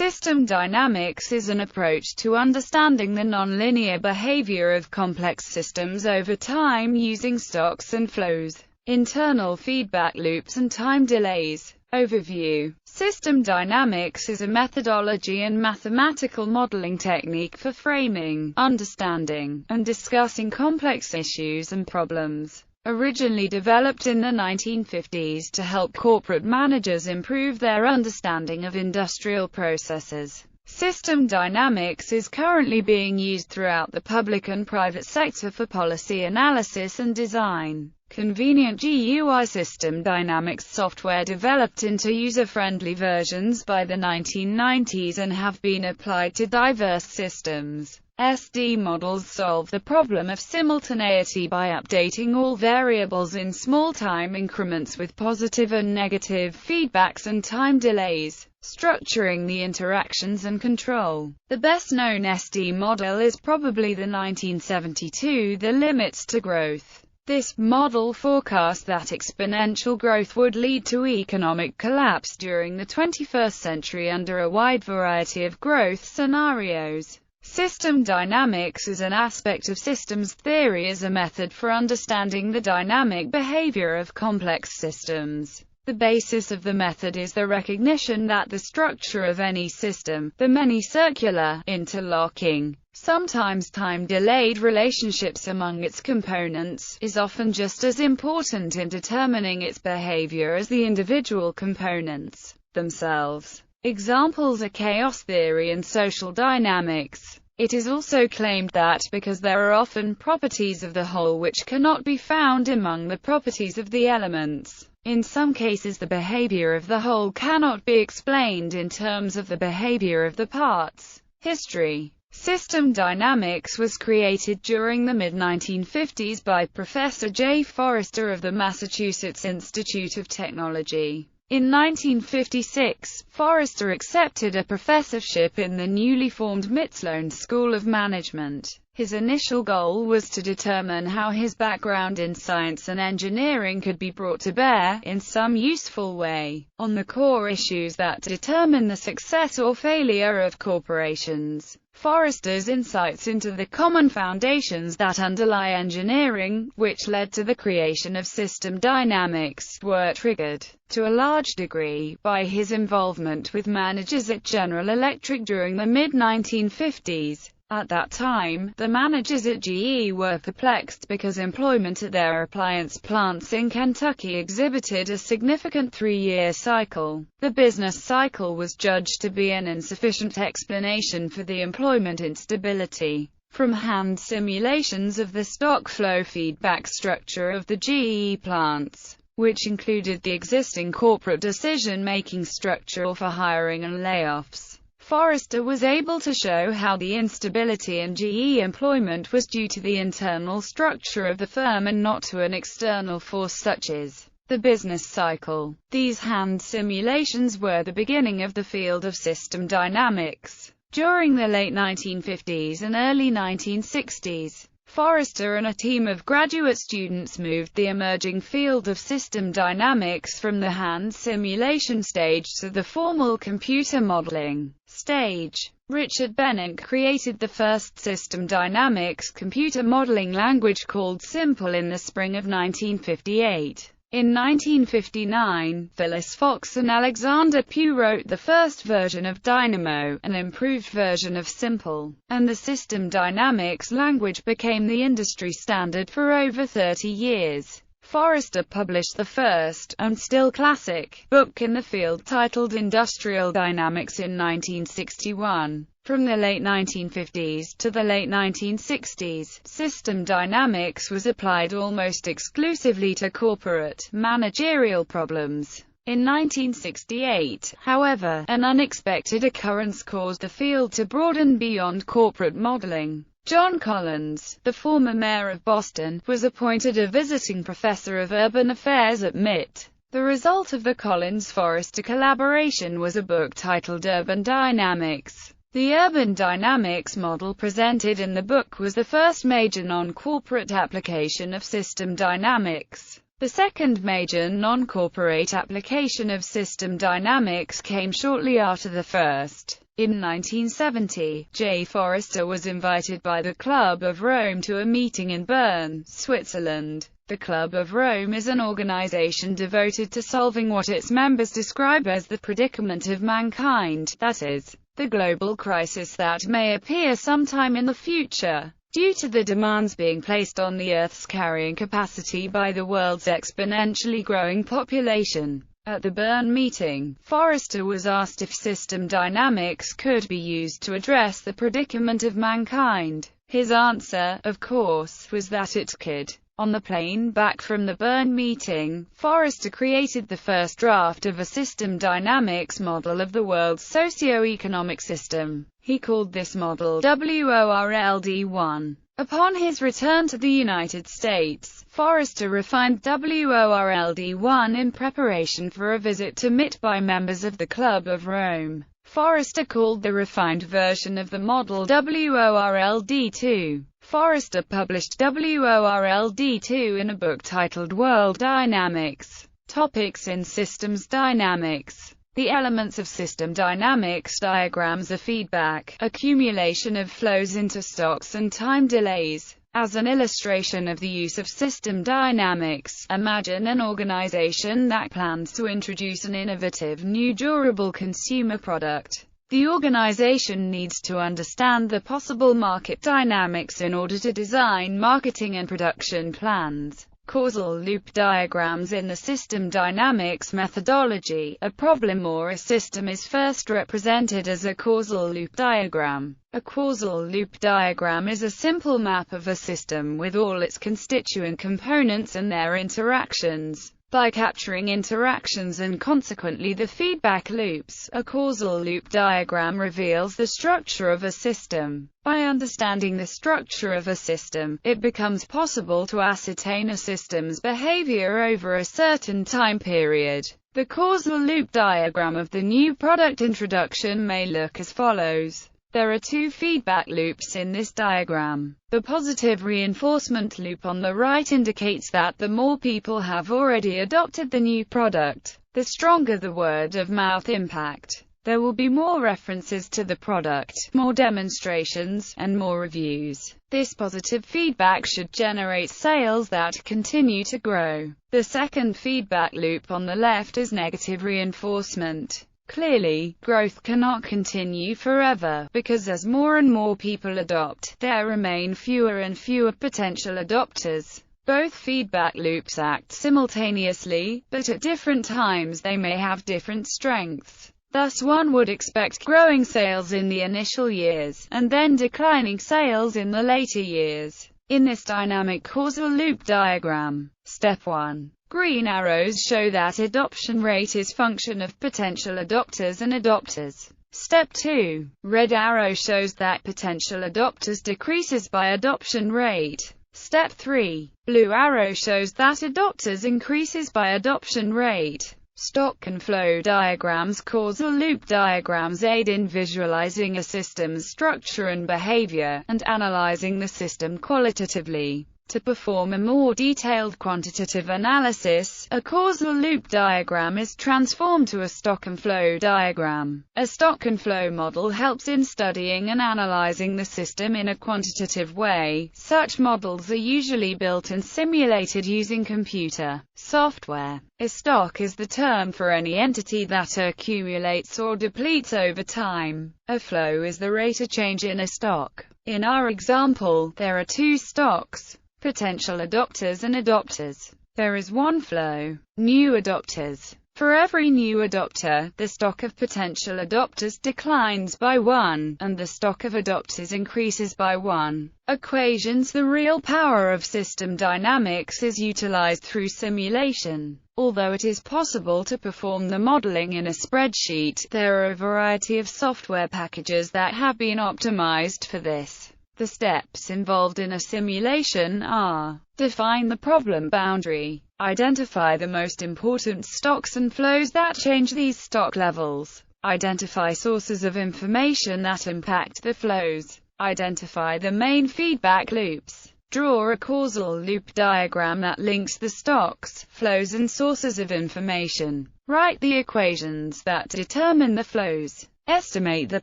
System dynamics is an approach to understanding the nonlinear behavior of complex systems over time using stocks and flows, internal feedback loops and time delays. Overview. System dynamics is a methodology and mathematical modeling technique for framing, understanding, and discussing complex issues and problems. Originally developed in the 1950s to help corporate managers improve their understanding of industrial processes, system dynamics is currently being used throughout the public and private sector for policy analysis and design. Convenient GUI system dynamics software developed into user-friendly versions by the 1990s and have been applied to diverse systems. SD models solve the problem of simultaneity by updating all variables in small time increments with positive and negative feedbacks and time delays, structuring the interactions and control. The best-known SD model is probably the 1972 The Limits to Growth. This model forecast that exponential growth would lead to economic collapse during the 21st century under a wide variety of growth scenarios. System dynamics is an aspect of systems theory as a method for understanding the dynamic behavior of complex systems. The basis of the method is the recognition that the structure of any system, the many circular, interlocking, sometimes time-delayed relationships among its components, is often just as important in determining its behavior as the individual components themselves. Examples are chaos theory and social dynamics. It is also claimed that because there are often properties of the whole which cannot be found among the properties of the elements, in some cases the behavior of the whole cannot be explained in terms of the behavior of the parts. History. System dynamics was created during the mid-1950s by Professor J. Forrester of the Massachusetts Institute of Technology. In 1956, Forrester accepted a professorship in the newly formed Mitzlone School of Management. His initial goal was to determine how his background in science and engineering could be brought to bear, in some useful way, on the core issues that determine the success or failure of corporations. Forrester's insights into the common foundations that underlie engineering, which led to the creation of system dynamics, were triggered, to a large degree, by his involvement with managers at General Electric during the mid-1950s. At that time, the managers at GE were perplexed because employment at their appliance plants in Kentucky exhibited a significant 3-year cycle. The business cycle was judged to be an insufficient explanation for the employment instability. From hand simulations of the stock flow feedback structure of the GE plants, which included the existing corporate decision-making structure for hiring and layoffs, Forrester was able to show how the instability in GE employment was due to the internal structure of the firm and not to an external force such as the business cycle. These hand simulations were the beginning of the field of system dynamics. During the late 1950s and early 1960s, Forrester and a team of graduate students moved the emerging field of system dynamics from the hand simulation stage to the formal computer modeling stage. Richard Bennett created the first system dynamics computer modeling language called Simple in the spring of 1958. In 1959, Phyllis Fox and Alexander Pugh wrote the first version of Dynamo, an improved version of Simple, and the system dynamics language became the industry standard for over 30 years. Forrester published the first, and still classic, book in the field titled Industrial Dynamics in 1961. From the late 1950s to the late 1960s, system dynamics was applied almost exclusively to corporate, managerial problems. In 1968, however, an unexpected occurrence caused the field to broaden beyond corporate modeling. John Collins, the former mayor of Boston, was appointed a visiting professor of urban affairs at MIT. The result of the Collins-Forrester collaboration was a book titled Urban Dynamics. The urban dynamics model presented in the book was the first major non-corporate application of system dynamics. The second major non-corporate application of system dynamics came shortly after the first. In 1970, J. Forrester was invited by the Club of Rome to a meeting in Bern, Switzerland. The Club of Rome is an organization devoted to solving what its members describe as the predicament of mankind, that is, the global crisis that may appear sometime in the future, due to the demands being placed on the Earth's carrying capacity by the world's exponentially growing population. At the Bern meeting, Forrester was asked if system dynamics could be used to address the predicament of mankind. His answer, of course, was that it could. On the plane back from the Bern meeting, Forrester created the first draft of a system dynamics model of the world's socio-economic system. He called this model WORLD-1. Upon his return to the United States, Forrester refined WORLD-1 in preparation for a visit to MIT by members of the Club of Rome. Forrester called the refined version of the model WORLD-2. Forrester published WORLD-2 in a book titled World Dynamics. Topics in Systems Dynamics. The elements of system dynamics diagrams are feedback, accumulation of flows into stocks and time delays. As an illustration of the use of system dynamics, imagine an organization that plans to introduce an innovative new durable consumer product. The organization needs to understand the possible market dynamics in order to design marketing and production plans. Causal loop diagrams. In the system dynamics methodology, a problem or a system is first represented as a causal loop diagram. A causal loop diagram is a simple map of a system with all its constituent components and their interactions. By capturing interactions and consequently the feedback loops, a causal loop diagram reveals the structure of a system. By understanding the structure of a system, it becomes possible to ascertain a system's behavior over a certain time period. The causal loop diagram of the new product introduction may look as follows. There are two feedback loops in this diagram. The positive reinforcement loop on the right indicates that the more people have already adopted the new product, the stronger the word-of-mouth impact. There will be more references to the product, more demonstrations, and more reviews. This positive feedback should generate sales that continue to grow. The second feedback loop on the left is negative reinforcement. Clearly, growth cannot continue forever, because as more and more people adopt, there remain fewer and fewer potential adopters. Both feedback loops act simultaneously, but at different times they may have different strengths. Thus one would expect growing sales in the initial years, and then declining sales in the later years. In this dynamic causal loop diagram, Step 1. Green arrows show that adoption rate is function of potential adopters and adopters. Step 2. Red arrow shows that potential adopters decreases by adoption rate. Step 3. Blue arrow shows that adopters increases by adoption rate. Stock and flow diagrams. Causal loop diagrams aid in visualizing a system's structure and behavior, and analyzing the system qualitatively. To perform a more detailed quantitative analysis, a causal loop diagram is transformed to a stock and flow diagram. A stock and flow model helps in studying and analyzing the system in a quantitative way. Such models are usually built and simulated using computer software. A stock is the term for any entity that accumulates or depletes over time. A flow is the rate of change in a stock. In our example, there are two stocks, potential adopters and adopters. There is one flow, new adopters. For every new adopter, the stock of potential adopters declines by 1, and the stock of adopters increases by 1. Equations. The real power of system dynamics is utilized through simulation. Although it is possible to perform the modeling in a spreadsheet, there are a variety of software packages that have been optimized for this. The steps involved in a simulation are: define the problem boundary, identify the most important stocks and flows that change these stock levels, identify sources of information that impact the flows, identify the main feedback loops, draw a causal loop diagram that links the stocks, flows and sources of information, write the equations that determine the flows, Estimate the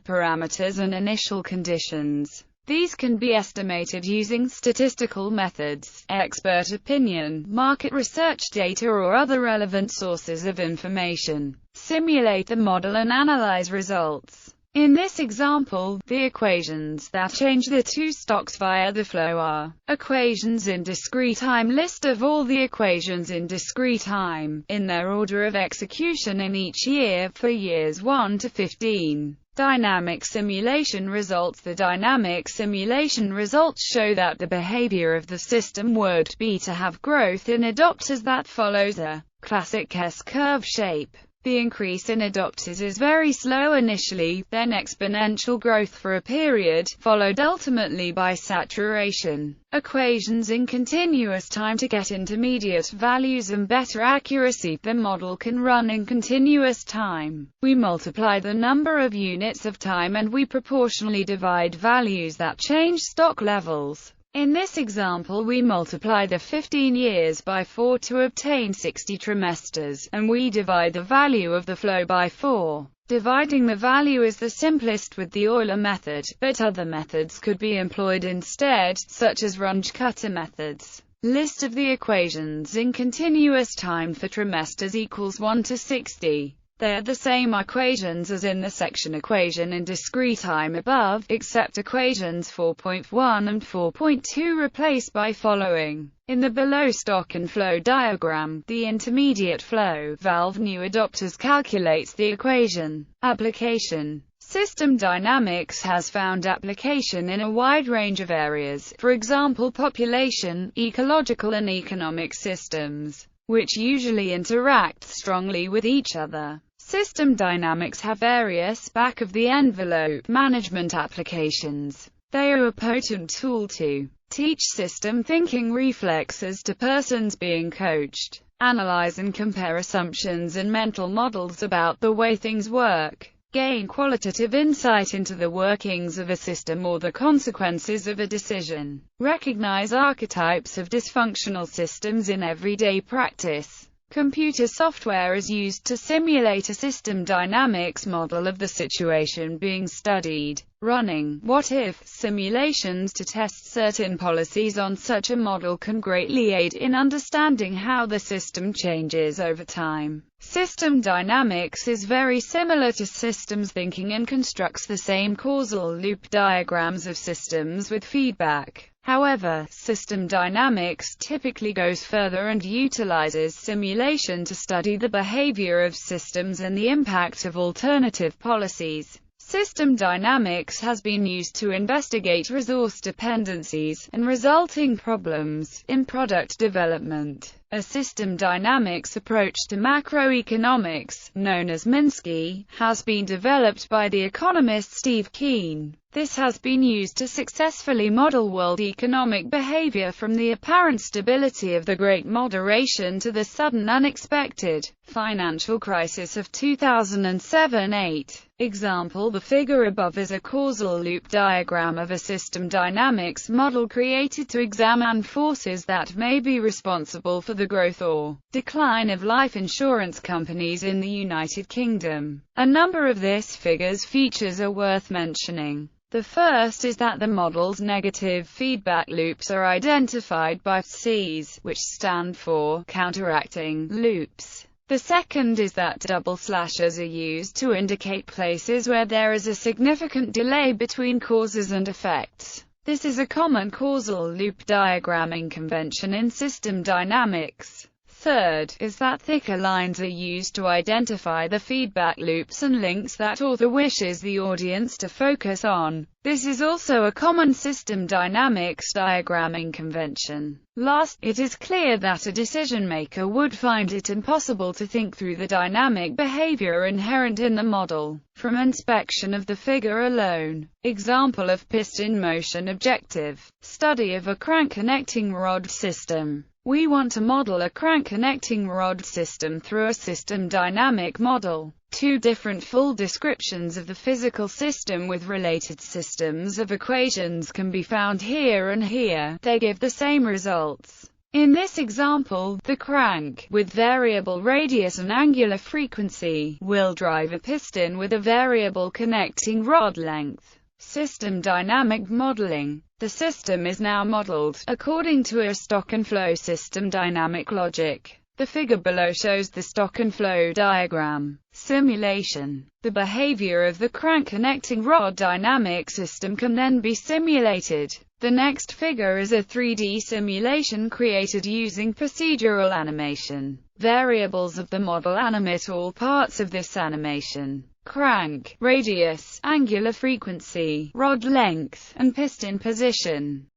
parameters and initial conditions. These can be estimated using statistical methods, expert opinion, market research data or other relevant sources of information. Simulate the model and analyze results. In this example, the equations that change the two stocks via the flow are equations in discrete time. List of all the equations in discrete time, in their order of execution in each year, for years 1 to 15. Dynamic simulation results. The dynamic simulation results show that the behavior of the system would be to have growth in adopters that follows a classic S-curve shape. The increase in adopters is very slow initially, then exponential growth for a period, followed ultimately by saturation. Equations in continuous time. To get intermediate values and better accuracy, the model can run in continuous time. We multiply the number of units of time and we proportionally divide values that change stock levels. In this example we multiply the 15 years by 4 to obtain 60 trimesters, and we divide the value of the flow by 4. Dividing the value is the simplest with the Euler method, but other methods could be employed instead, such as Runge-Kutta methods. List of the equations in continuous time for trimesters equals 1 to 60. They are the same equations as in the section equation in discrete time above, except equations 4.1 and 4.2 replaced by following. In the below stock and flow diagram, the intermediate flow valve new adopters calculates the equation. Application. System dynamics has found application in a wide range of areas, for example population, ecological and economic systems, which usually interact strongly with each other. System dynamics have various back-of-the-envelope management applications. They are a potent tool to teach system thinking reflexes to persons being coached, analyze and compare assumptions and mental models about the way things work, gain qualitative insight into the workings of a system or the consequences of a decision, recognize archetypes of dysfunctional systems in everyday practice. Computer software is used to simulate a system dynamics model of the situation being studied. Running what-if simulations to test certain policies on such a model can greatly aid in understanding how the system changes over time. System dynamics is very similar to systems thinking and constructs the same causal loop diagrams of systems with feedback. However, system dynamics typically goes further and utilizes simulation to study the behavior of systems and the impact of alternative policies. System dynamics has been used to investigate resource dependencies and resulting problems in product development. A system dynamics approach to macroeconomics, known as Minsky, has been developed by the economist Steve Keen. This has been used to successfully model world economic behavior from the apparent stability of the Great Moderation to the sudden unexpected financial crisis of 2007-8. Example: the figure above is a causal loop diagram of a system dynamics model created to examine forces that may be responsible for the growth or decline of life insurance companies in the United Kingdom. A number of this figure's features are worth mentioning. The first is that the model's negative feedback loops are identified by Cs, which stand for counteracting loops. The second is that double slashes are used to indicate places where there is a significant delay between causes and effects. This is a common causal loop diagramming convention in system dynamics. Third is that thicker lines are used to identify the feedback loops and links that author wishes the audience to focus on. This is also a common system dynamics diagramming convention. Last, it is clear that a decision maker would find it impossible to think through the dynamic behavior inherent in the model from inspection of the figure alone. Example of piston motion objective. Study of a crank connecting rod system. We want to model a crank connecting rod system through a system dynamic model. Two different full descriptions of the physical system with related systems of equations can be found here and here. They give the same results. In this example, the crank, with variable radius and angular frequency, will drive a piston with a variable connecting rod length. System dynamic modeling. The system is now modeled according to a stock and flow system dynamic logic. The figure below shows the stock and flow diagram. Simulation. The behavior of the crank connecting rod dynamic system can then be simulated. The next figure is a 3D simulation created using procedural animation. Variables of the model animate all parts of this animation: crank, radius, angular frequency, rod length, and piston position.